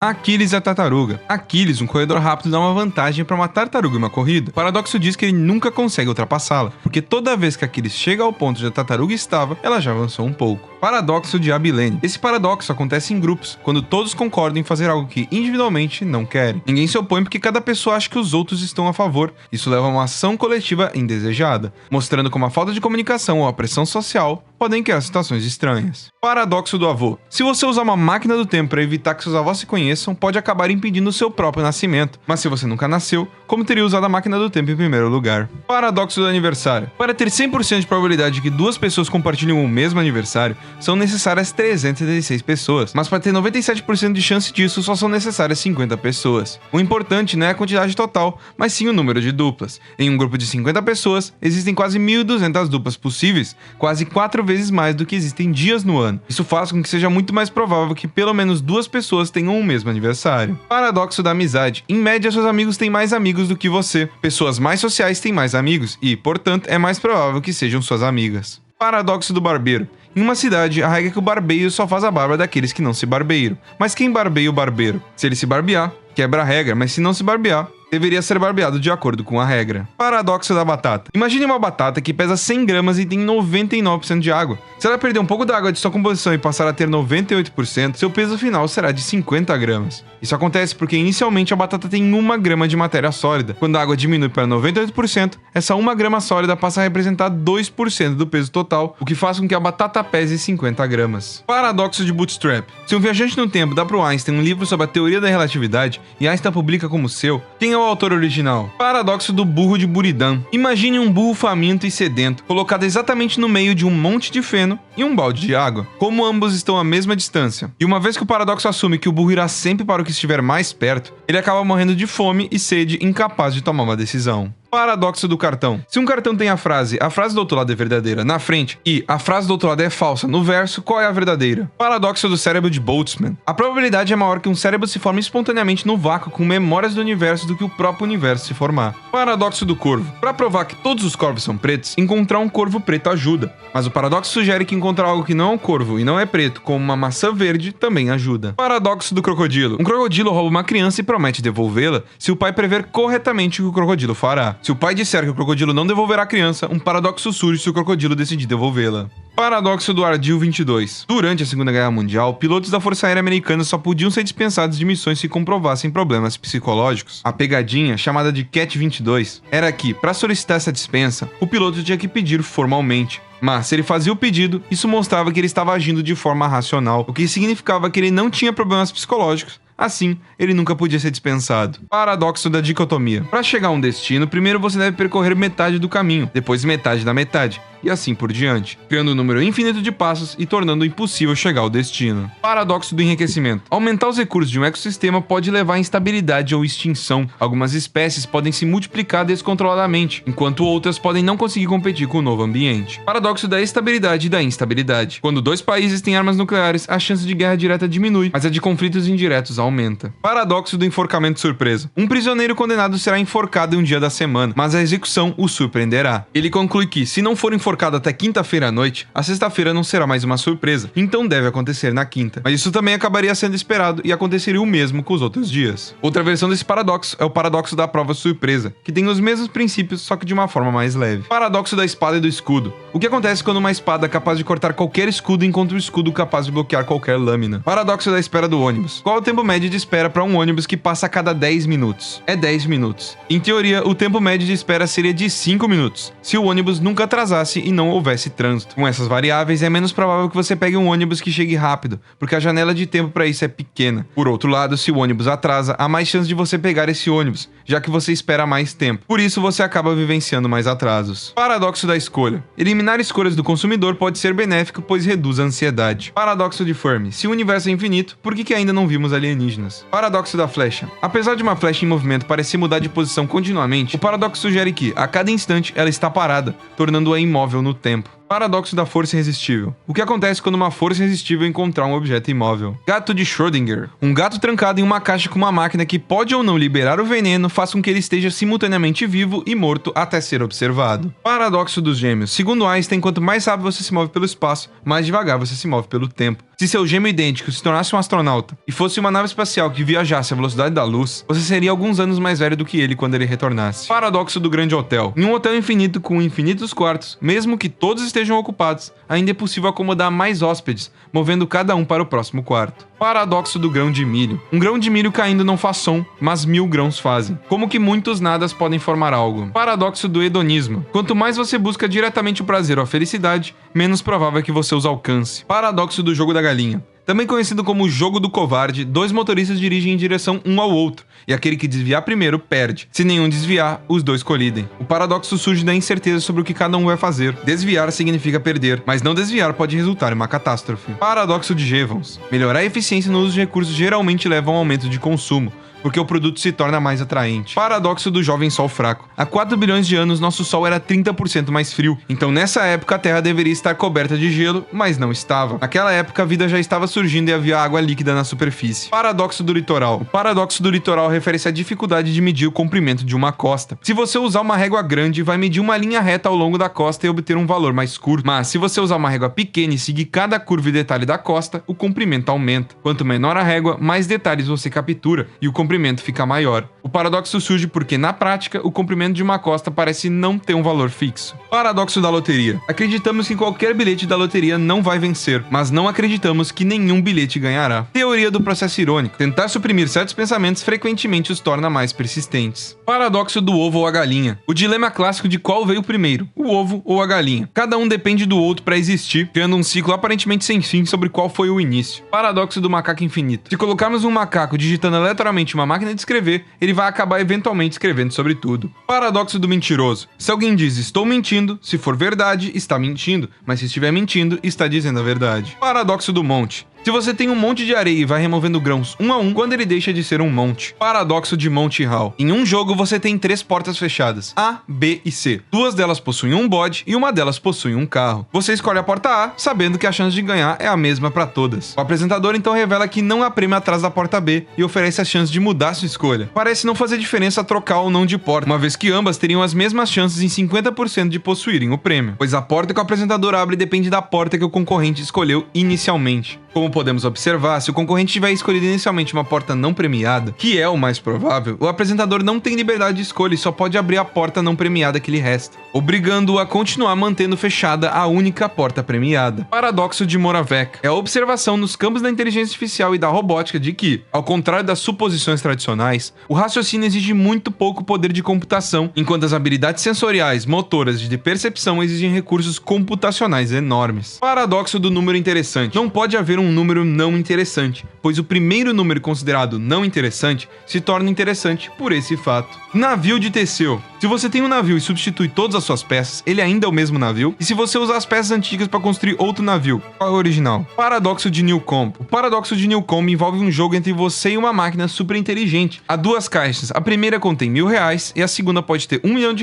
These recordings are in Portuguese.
Aquiles e a tartaruga. Aquiles, um corredor rápido, dá uma vantagem para uma tartaruga em uma corrida. O paradoxo diz que ele nunca consegue ultrapassá-la, porque toda vez que Aquiles chega ao ponto onde a tartaruga estava, ela já avançou um pouco. Paradoxo de Abilene. Esse paradoxo acontece em grupos, quando todos concordam em fazer algo que individualmente não querem. Ninguém se opõe porque cada pessoa acha que os outros estão a favor. Isso leva a uma ação coletiva indesejada, mostrando como a falta de comunicação ou a pressão social podem criar situações estranhas. Paradoxo do avô. Se você usar uma máquina do tempo para evitar que seus avós se conheçam, pode acabar impedindo o seu próprio nascimento. Mas se você nunca nasceu, como teria usado a máquina do tempo em primeiro lugar? Paradoxo do aniversário. Para ter 100% de probabilidade de que duas pessoas compartilhem o mesmo aniversário, são necessárias 376 pessoas. Mas para ter 97% de chance disso, só são necessárias 50 pessoas. O importante não é a quantidade total, mas sim o número de duplas. Em um grupo de 50 pessoas, existem quase 1.200 duplas possíveis, quase 4 vezes mais do que existem dias no ano. Isso faz com que seja muito mais provável que pelo menos duas pessoas tenham o mesmo aniversário. Paradoxo da amizade. Em média, seus amigos têm mais amigos do que você. Pessoas mais sociais têm mais amigos e, portanto, é mais provável que sejam suas amigas. Paradoxo do barbeiro. Em uma cidade, a regra é que o barbeiro só faz a barba daqueles que não se barbeiam. Mas quem barbeia o barbeiro? Se ele se barbear, quebra a regra, mas se não se barbear, deveria ser barbeado de acordo com a regra. Paradoxo da batata. Imagine uma batata que pesa 100 gramas e tem 99% de água. Se ela perder um pouco da água de sua composição e passar a ter 98%, seu peso final será de 50 gramas. Isso acontece porque inicialmente a batata tem 1 grama de matéria sólida. Quando a água diminui para 98%, essa 1 grama sólida passa a representar 2% do peso total, o que faz com que a batata pese 50 gramas. Paradoxo de Bootstrap. Se um viajante no tempo dá para o Einstein um livro sobre a teoria da relatividade e Einstein publica como seu, quem é o autor original? Paradoxo do burro de Buridan. Imagine um burro faminto e sedento, colocado exatamente no meio de um monte de feno e um balde de água. Como ambos estão à mesma distância, e uma vez que o paradoxo assume que o burro irá sempre para o que estiver mais perto, ele acaba morrendo de fome e sede, incapaz de tomar uma decisão. Paradoxo do cartão. Se um cartão tem a frase do outro lado é verdadeira na frente e a frase do outro lado é falsa no verso, qual é a verdadeira? Paradoxo do cérebro de Boltzmann. A probabilidade é maior que um cérebro se forme espontaneamente no vácuo com memórias do universo do que o próprio universo se formar. Paradoxo do corvo. Para provar que todos os corvos são pretos, encontrar um corvo preto ajuda. Mas o paradoxo sugere que encontrar algo que não é um corvo e não é preto, como uma maçã verde, também ajuda. Paradoxo do crocodilo. Um crocodilo rouba uma criança e promete devolvê-la se o pai prever corretamente o que o crocodilo fará. Se o pai disser que o crocodilo não devolverá a criança, um paradoxo surge se o crocodilo decidir devolvê-la. Paradoxo do Ardil 22. Durante a Segunda Guerra Mundial, pilotos da Força Aérea Americana só podiam ser dispensados de missões se comprovassem problemas psicológicos. A pegadinha, chamada de Cat 22, era que, para solicitar essa dispensa, o piloto tinha que pedir formalmente. Mas, se ele fazia o pedido, isso mostrava que ele estava agindo de forma racional, o que significava que ele não tinha problemas psicológicos. Assim, ele nunca podia ser dispensado. Paradoxo da dicotomia. Para chegar a um destino, primeiro você deve percorrer metade do caminho, depois metade da metade, e assim por diante, criando um número infinito de passos e tornando impossível chegar ao destino. Paradoxo do enriquecimento. Aumentar os recursos de um ecossistema pode levar à instabilidade ou extinção. Algumas espécies podem se multiplicar descontroladamente, enquanto outras podem não conseguir competir com o novo ambiente. Paradoxo da estabilidade e da instabilidade. Quando dois países têm armas nucleares, a chance de guerra direta diminui, mas a de conflitos indiretos aumenta. Paradoxo do enforcamento surpresa. Um prisioneiro condenado será enforcado em um dia da semana, mas a execução o surpreenderá. Ele conclui que, se não for enforcado até quinta-feira à noite, a sexta-feira não será mais uma surpresa, então deve acontecer na quinta. Mas isso também acabaria sendo esperado e aconteceria o mesmo com os outros dias. Outra versão desse paradoxo é o paradoxo da prova surpresa, que tem os mesmos princípios, só que de uma forma mais leve. Paradoxo da espada e do escudo. O que acontece quando uma espada é capaz de cortar qualquer escudo encontra um escudo capaz de bloquear qualquer lâmina? Paradoxo da espera do ônibus. Qual é o tempo médio de espera para um ônibus que passa a cada 10 minutos? É 10 minutos. Em teoria, o tempo médio de espera seria de 5 minutos, se o ônibus nunca atrasasse e não houvesse trânsito. Com essas variáveis, é menos provável que você pegue um ônibus que chegue rápido, porque a janela de tempo para isso é pequena. Por outro lado, se o ônibus atrasa, há mais chance de você pegar esse ônibus, já que você espera mais tempo. Por isso, você acaba vivenciando mais atrasos. Paradoxo da escolha. Eliminar escolhas do consumidor pode ser benéfico, pois reduz a ansiedade. Paradoxo de Fermi. Se o universo é infinito, por que ainda não vimos alienígenas? Paradoxo da flecha. Apesar de uma flecha em movimento parecer mudar de posição continuamente, o paradoxo sugere que, a cada instante, ela está parada, tornando-a imóvel no tempo. Paradoxo da força irresistível. O que acontece quando uma força irresistível encontrar um objeto imóvel? Gato de Schrödinger. Um gato trancado em uma caixa com uma máquina que pode ou não liberar o veneno faz com que ele esteja simultaneamente vivo e morto até ser observado. Paradoxo dos gêmeos. Segundo Einstein, quanto mais rápido você se move pelo espaço, mais devagar você se move pelo tempo. Se seu gêmeo idêntico se tornasse um astronauta e fosse uma nave espacial que viajasse à velocidade da luz, você seria alguns anos mais velho do que ele quando ele retornasse. Paradoxo do grande hotel. Em um hotel infinito com infinitos quartos, mesmo que todos estejam ocupados, ainda é possível acomodar mais hóspedes, movendo cada um para o próximo quarto. Paradoxo do grão de milho. Um grão de milho caindo não faz som, mas 1000 grãos fazem. Como que muitos nadas podem formar algo. Paradoxo do hedonismo. Quanto mais você busca diretamente o prazer ou a felicidade, menos provável é que você os alcance. Paradoxo do jogo da galinha. Também conhecido como jogo do covarde, 2 motoristas dirigem em direção um ao outro, e aquele que desviar primeiro perde. Se nenhum desviar, os 2 colidem. O paradoxo surge da incerteza sobre o que cada um vai fazer. Desviar significa perder, mas não desviar pode resultar em uma catástrofe. Paradoxo de Jevons. Melhorar a eficiência no uso de recursos geralmente leva a um aumento de consumo, porque o produto se torna mais atraente. Paradoxo do jovem sol fraco. Há 4 bilhões de anos, nosso sol era 30% mais frio. Então, nessa época, a Terra deveria estar coberta de gelo, mas não estava. Naquela época, a vida já estava surgindo e havia água líquida na superfície. Paradoxo do litoral. O paradoxo do litoral refere-se à dificuldade de medir o comprimento de uma costa. Se você usar uma régua grande, vai medir uma linha reta ao longo da costa e obter um valor mais curto. Mas, se você usar uma régua pequena e seguir cada curva e detalhe da costa, o comprimento aumenta. Quanto menor a régua, mais detalhes você captura, e o comprimento fica maior. O paradoxo surge porque, na prática, o comprimento de uma costa parece não ter um valor fixo. Paradoxo da loteria. Acreditamos que qualquer bilhete da loteria não vai vencer, mas não acreditamos que nenhum bilhete ganhará. Teoria do processo irônico. Tentar suprimir certos pensamentos frequentemente os torna mais persistentes. Paradoxo do ovo ou a galinha. O dilema clássico de qual veio primeiro, o ovo ou a galinha. Cada um depende do outro para existir, criando um ciclo aparentemente sem fim sobre qual foi o início. Paradoxo do macaco infinito. Se colocarmos um macaco digitando aleatoriamente uma máquina de escrever, ele vai acabar eventualmente escrevendo sobre tudo. Paradoxo do mentiroso. Se alguém diz estou mentindo, se for verdade, está mentindo, mas se estiver mentindo, está dizendo a verdade. Paradoxo do monte. Se você tem um monte de areia e vai removendo grãos um a um, quando ele deixa de ser um monte. Paradoxo de Monty Hall. Em um jogo, você tem 3 portas fechadas, A, B e C. 2 delas possuem um bode e uma delas possui um carro. Você escolhe a porta A, sabendo que a chance de ganhar é a mesma para todas. O apresentador então revela que não há prêmio atrás da porta B e oferece a chance de mudar sua escolha. Parece não fazer diferença trocar ou não de porta, uma vez que ambas teriam as mesmas chances em 50% de possuírem o prêmio, pois a porta que o apresentador abre depende da porta que o concorrente escolheu inicialmente. Como podemos observar, se o concorrente tiver escolhido inicialmente uma porta não premiada, que é o mais provável, o apresentador não tem liberdade de escolha e só pode abrir a porta não premiada que lhe resta, obrigando-o a continuar mantendo fechada a única porta premiada. Paradoxo de Moravec. É a observação nos campos da inteligência artificial e da robótica de que, ao contrário das suposições tradicionais, o raciocínio exige muito pouco poder de computação, enquanto as habilidades sensoriais, motoras e de percepção exigem recursos computacionais enormes. Paradoxo do número interessante. Não pode haver um número não interessante, pois o primeiro número considerado não interessante se torna interessante por esse fato. Navio de Teseu. Se você tem um navio e substitui todas as suas peças, ele ainda é o mesmo navio? E se você usar as peças antigas para construir outro navio, qual é o original? Paradoxo de Newcomb. O paradoxo de Newcomb envolve um jogo entre você e uma máquina super inteligente. Há 2 caixas, a primeira contém R$1.000 e a segunda pode ter R$1 milhão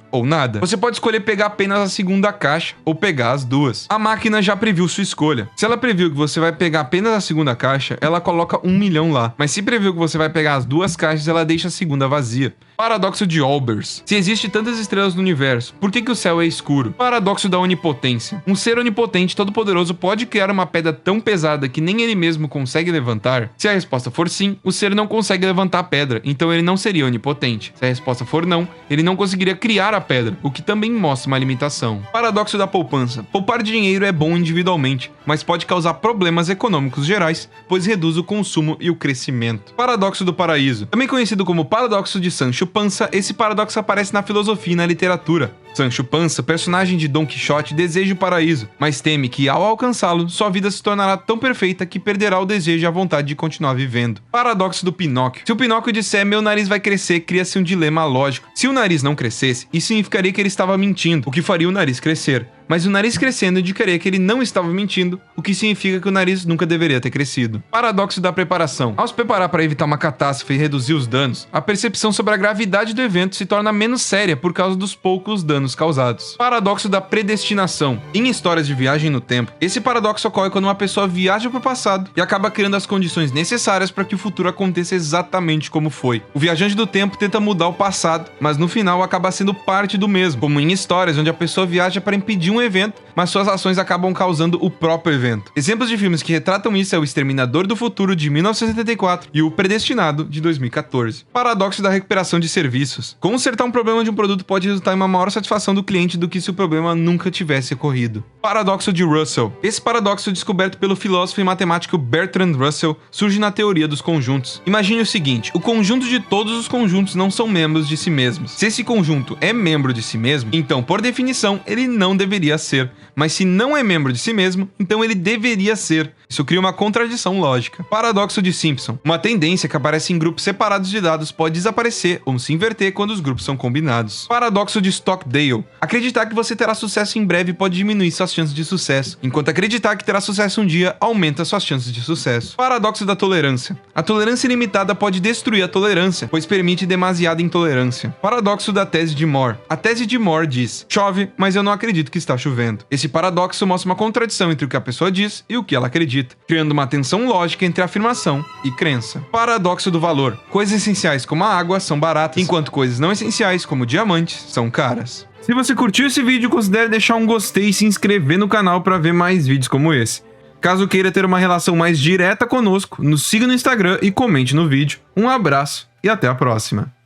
ou nada. Você pode escolher pegar apenas a segunda caixa ou pegar as 2. A máquina já previu sua escolha. Se ela previu que você vai pegar apenas a segunda caixa, ela coloca 1 milhão lá. Mas se previu que você vai pegar as 2 caixas, ela deixa a segunda vazia. Paradoxo de Olbers. Se existe tantas estrelas no universo, por que o céu é escuro? Paradoxo da onipotência. Um ser onipotente todo-poderoso pode criar uma pedra tão pesada que nem ele mesmo consegue levantar? Se a resposta for sim, o ser não consegue levantar a pedra, então ele não seria onipotente. Se a resposta for não, ele não conseguiria criar a pedra, o que também mostra uma limitação. Paradoxo da poupança. Poupar dinheiro é bom individualmente, mas pode causar problemas econômicos gerais, pois reduz o consumo e o crescimento. Paradoxo do paraíso. Também conhecido como paradoxo de Sancho Panza, esse paradoxo aparece na filosofia e na literatura. Sancho Panza, personagem de Dom Quixote, deseja o paraíso, mas teme que, ao alcançá-lo, sua vida se tornará tão perfeita que perderá o desejo e a vontade de continuar vivendo. Paradoxo do Pinóquio. Se o Pinóquio disser meu nariz vai crescer, cria-se um dilema lógico. Se o nariz não crescesse, isso significaria que ele estava mentindo, o que faria o nariz crescer. Mas o nariz crescendo indicaria que ele não estava mentindo, o que significa que o nariz nunca deveria ter crescido. Paradoxo da preparação. Ao se preparar para evitar uma catástrofe e reduzir os danos, a percepção sobre a gravidade do evento se torna menos séria por causa dos poucos danos causados. Paradoxo da predestinação. Em histórias de viagem no tempo, esse paradoxo ocorre quando uma pessoa viaja para o passado e acaba criando as condições necessárias para que o futuro aconteça exatamente como foi. O viajante do tempo tenta mudar o passado, mas no final acaba sendo parte do mesmo, como em histórias onde a pessoa viaja para impedir um um evento, mas suas ações acabam causando o próprio evento. Exemplos de filmes que retratam isso é O Exterminador do Futuro, de 1974, e O Predestinado, de 2014. Paradoxo da recuperação de serviços. Consertar um problema de um produto pode resultar em uma maior satisfação do cliente do que se o problema nunca tivesse ocorrido. Paradoxo de Russell. Esse paradoxo, descoberto pelo filósofo e matemático Bertrand Russell, surge na teoria dos conjuntos. Imagine o seguinte: o conjunto de todos os conjuntos não são membros de si mesmos. Se esse conjunto é membro de si mesmo, então, por definição, ele não deveria ser. Mas se não é membro de si mesmo, então ele deveria ser. Isso cria uma contradição lógica. Paradoxo de Simpson. Uma tendência que aparece em grupos separados de dados pode desaparecer ou se inverter quando os grupos são combinados. Paradoxo de Stockdale. Acreditar que você terá sucesso em breve pode diminuir suas chances de sucesso, enquanto acreditar que terá sucesso um dia aumenta suas chances de sucesso. Paradoxo da tolerância. A tolerância ilimitada pode destruir a tolerância, pois permite demasiada intolerância. Paradoxo da tese de Moore. A tese de Moore diz: chove, mas eu não acredito que está chovendo. Esse paradoxo mostra uma contradição entre o que a pessoa diz e o que ela acredita, criando uma tensão lógica entre afirmação e crença. Paradoxo do valor. Coisas essenciais como a água são baratas, enquanto coisas não essenciais como diamantes são caras. Se você curtiu esse vídeo, considere deixar um gostei e se inscrever no canal para ver mais vídeos como esse. Caso queira ter uma relação mais direta conosco, nos siga no Instagram e comente no vídeo. Um abraço e até a próxima.